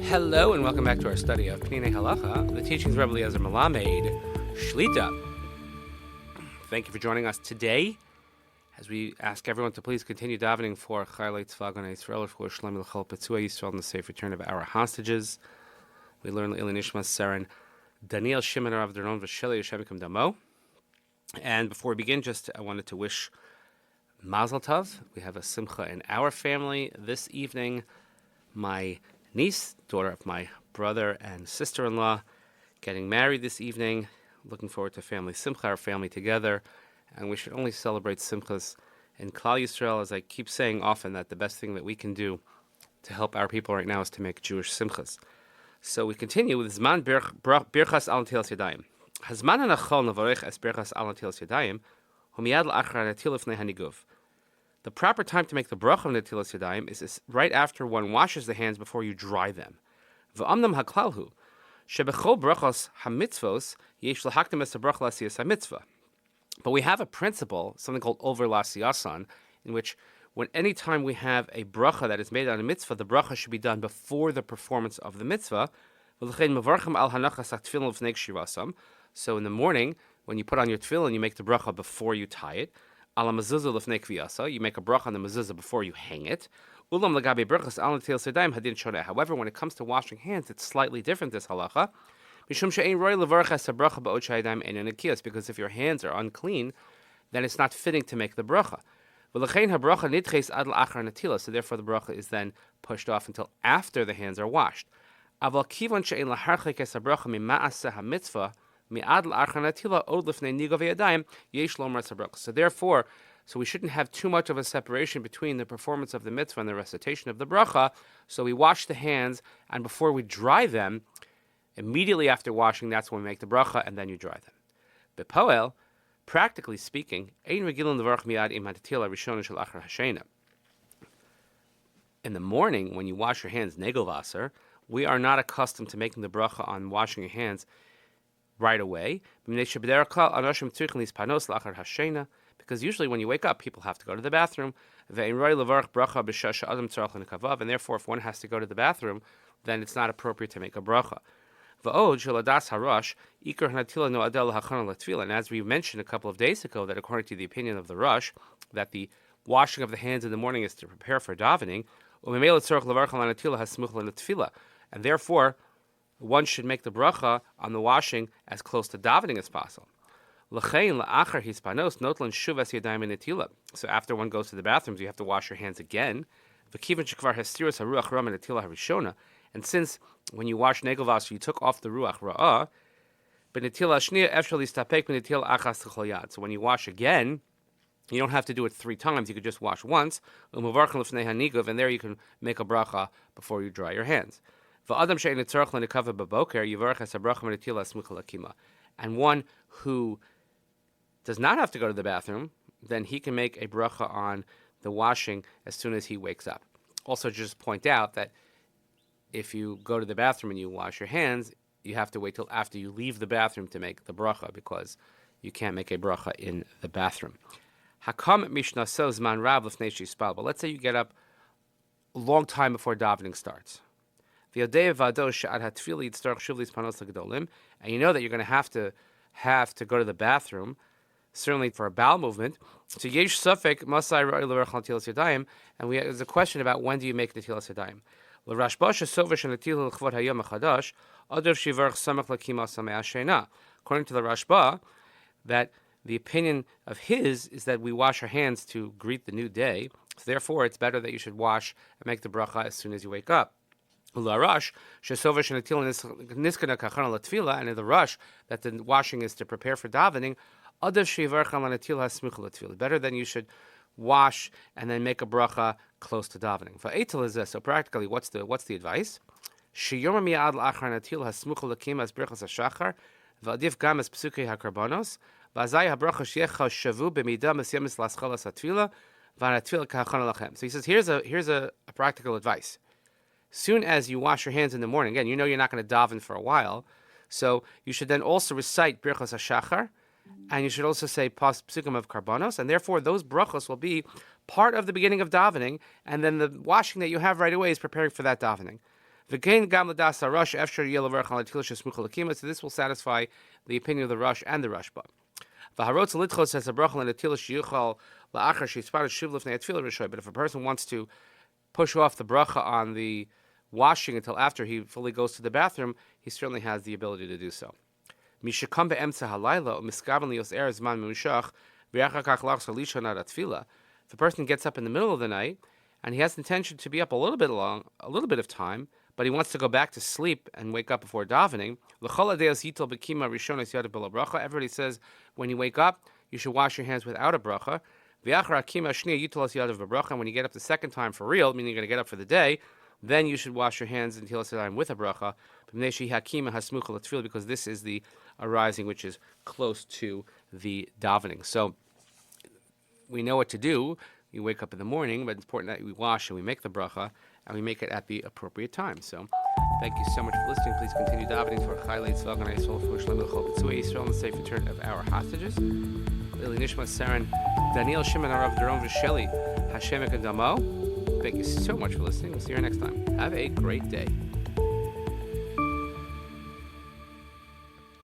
Hello and welcome back to our study of Peninei Halacha, the teachings of Rabbi Eliezer Melamed, Shlita. Thank you for joining us today as we ask everyone to please continue davening for Chayalei Tzva Ganei Yisrael, for Shlem L'chol Petzua Yisrael, and the safe return of our hostages. We learn L'ili Nishmat Seren Daniel Shimon Rav Dernon V'Sheli Yishem Yikam Damo. And before we begin, I wanted to wish Mazel Tov. We have a simcha in our family this evening. My niece, daughter of my brother and sister-in-law, getting married this evening. Looking forward to family simcha, our family together. And we should only celebrate simchas in Klal Yisrael, as I keep saying often, that the best thing that we can do to help our people right now is to make Jewish simchas. So we continue with Zman Birchas Al Netilas Yadayim. Hazman hanachol nevarich es Birchas Al Netilas Yadayim, hu miyad la'achar netil lifnei haniguv. The proper time to make the bracha of Netilas Yadayim is right after one washes the hands before you dry them. V'amnam haklalhu, shebechol brachos hamitzvos yesh lahakdim es bracha l'asiyas hamitzvah. But we have a principle, something called over l'asiyasan, in which any time we have a bracha that is made on a mitzvah, the bracha should be done before the performance of the mitzvah. So in the morning, when you put on your tefillin, you make the bracha before you tie it. You make a bracha on the mezuzah before you hang it. However, when it comes to washing hands, it's slightly different, this halacha. Because if your hands are unclean, then it's not fitting to make the bracha. So therefore the bracha is then pushed off until after the hands are washed. So therefore, we shouldn't have too much of a separation between the performance of the mitzvah and the recitation of the bracha. So we wash the hands, and before we dry them, immediately after washing, that's when we make the bracha, and then you dry them. Bepoel, practically speaking, in the morning, when you wash your hands, negelvasser, we are not accustomed to making the bracha on washing your hands right away. Because usually when you wake up, people have to go to the bathroom. And therefore, if one has to go to the bathroom, then it's not appropriate to make a bracha. And as we mentioned a couple of days ago, that according to the opinion of the Rosh, that the washing of the hands in the morning is to prepare for davening, and therefore one should make the bracha on the washing as close to davening as possible. So after one goes to the bathrooms, you have to wash your hands again. And since when you wash negelvasser, you took off the ruach ra'ah, so when you wash again, you don't have to do it 3 times. You could just wash once, and there you can make a bracha before you dry your hands. And one who does not have to go to the bathroom, then he can make a bracha on the washing as soon as he wakes up. Also, just point out that if you go to the bathroom and you wash your hands, you have to wait till after you leave the bathroom to make the bracha, because you can't make a bracha in the bathroom. Hakam mishnaso zman rav lefnei shispal. But let's say you get up a long time before davening starts. And you know that you're going to have to go to the bathroom, certainly for a bowel movement. So yesh safek masai ra'il l'verach netilas yadayim, and there's a question about when do you make netilas yadayim. L'rashba shesover shenetil l'chvod hayom hachadash adav shivarach samach l'kima samei ashena. According to the Rashba, that the opinion of his is that we wash our hands to greet the new day. So therefore, it's better that you should wash and make the bracha as soon as you wake up. And in the rush, that the washing is to prepare for davening, better than you should wash and then make a bracha close to davening. So practically, what's the advice? So he says, here's a practical advice. Soon as you wash your hands in the morning, again, you know you're not going to daven for a while, so you should then also recite Birchas HaShachar And you should also say psukim of karbanos, and therefore those brachos will be part of the beginning of davening, and then the washing that you have right away is preparing for that davening. So this will satisfy the opinion of the Rosh and the Rashba. But if a person wants to push off the bracha on the washing until after he fully goes to the bathroom, he certainly has the ability to do so. If a person gets up in the middle of the night and he has the intention to be up a little bit of time, but he wants to go back to sleep and wake up before davening, everybody says when you wake up, you should wash your hands without a bracha. And when you get up the second time for real, meaning you're going to get up for the day, then you should wash your hands until with a bracha, because this is the arising which is close to the davening. So we know what to do. You wake up in the morning, but it's important that we wash and we make the bracha, and we make it at the appropriate time. So thank you so much for listening. Please continue davening for Chaylei Tzvah Ganei Yisrael for Shalom L'Chol B'Tzui Yisrael and the safe return of our hostages. Lili Nishmat Saren, Daniel Shimon Arav Doron V'Sheli Hashem Ekadamo. Thank you so much for listening. We'll see you next time. Have a great day.